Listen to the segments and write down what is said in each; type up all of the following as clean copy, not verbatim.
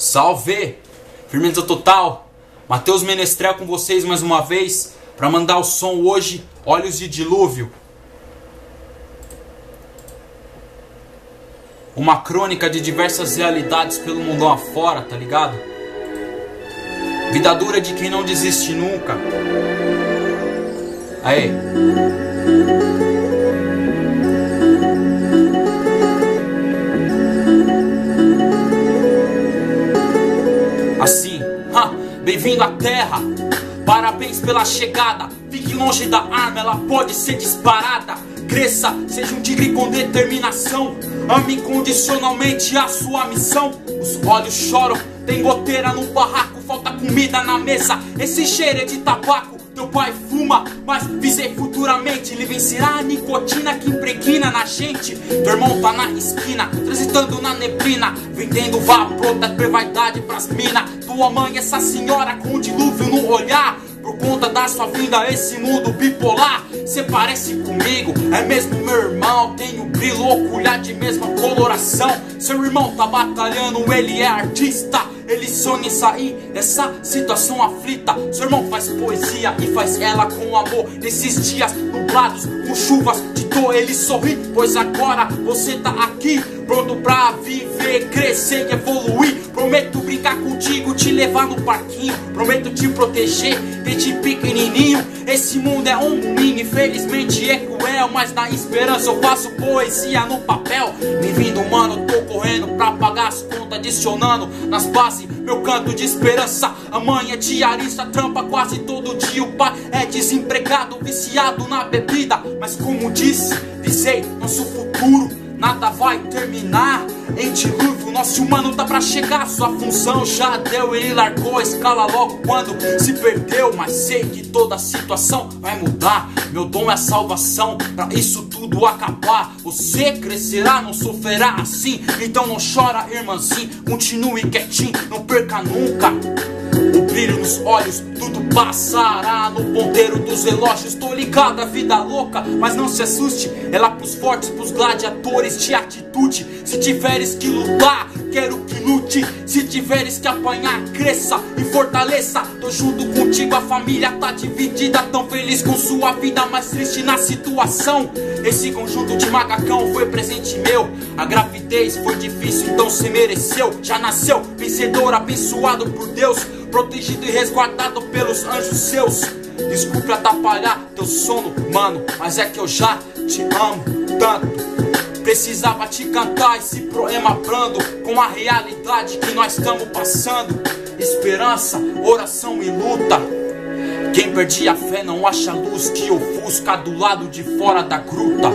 Salve! Firmeza total! Matheus Menestrel com vocês mais uma vez para mandar o som hoje, Olhos de Dilúvio. Uma crônica de diversas realidades pelo mundão afora, tá ligado? Vida dura de quem não desiste nunca. Aí. Assim, bem-vindo à Terra. Parabéns pela chegada. Fique longe da arma, ela pode ser disparada. Cresça, seja um tigre com determinação. Ame incondicionalmente a sua missão. Os olhos choram, tem goteira no barraco, falta comida na mesa. Esse cheiro é de tabaco. Teu pai fuma, mas visei futuramente. Ele vencerá a nicotina que impregna na gente. Teu irmão tá na esquina, transitando na neblina, vendendo vapor da vaidade pras mina. Tua mãe, essa senhora com um dilúvio no olhar, por conta da sua vida, esse mundo bipolar. Cê parece comigo, é mesmo meu irmão. Tenho brilho ocular de mesma coloração. Seu irmão tá batalhando, ele é artista. Ele sonha em sair dessa situação aflita. Seu irmão faz poesia e faz ela com amor. Nesses dias nublados, com chuvas de dor, ele sorri, pois agora você tá aqui, pronto pra viver, crescer e evoluir. Prometo brincar contigo, te levar no parquinho. Prometo te proteger desde pequenininho. Esse mundo é um moinho, infelizmente é cruel, mas na esperança eu faço poesia no papel. Me vindo, mano, tô correndo pra pagar as contas, adicionando nas bases meu canto de esperança. A mãe é diarista, trampa quase todo dia. O pai é desempregado, viciado na bebida. Mas como disse, visei nosso futuro, nada vai terminar em dilúvio. Nosso humano tá pra chegar, sua função já deu. Ele largou a escala logo quando se perdeu. Mas sei que toda a situação vai mudar. Meu dom é a salvação, pra isso tudo acabar. Você crescerá, não sofrerá assim. Então não chora, irmãzinho, continue quietinho, não perca nunca o brilho nos olhos, tudo passará no ponteiro dos relógios. Tô ligado à vida louca, mas não se assuste. É lá pros fortes, pros gladiadores de atitude. Se tiveres que lutar, quero que lute. Se tiveres que apanhar, cresça e fortaleça. Tô junto contigo, a família tá dividida. Tão feliz com sua vida, mas triste na situação. Esse conjunto de macacão foi presente meu. A gravidez foi difícil, então se mereceu. Já nasceu vencedor, abençoado por Deus, protegido e resguardado pelos anjos seus. Desculpe atrapalhar teu sono, mano, mas é que eu já te amo tanto. Precisava te cantar esse poema brando, com a realidade que nós estamos passando. Esperança, oração e luta. Quem perdia a fé não acha luz que ofusca do lado de fora da gruta.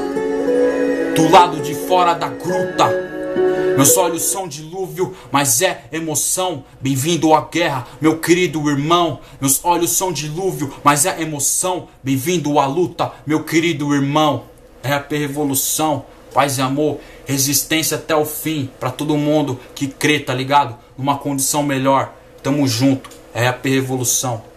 Do lado de fora da gruta. Meus olhos são dilúvio, mas é emoção. Bem-vindo à guerra, meu querido irmão. Meus olhos são dilúvio, mas é emoção. Bem-vindo à luta, meu querido irmão. Rap Revolução, paz e amor, resistência até o fim. Pra todo mundo que crê, tá ligado? Numa condição melhor. Tamo junto, Rap Revolução.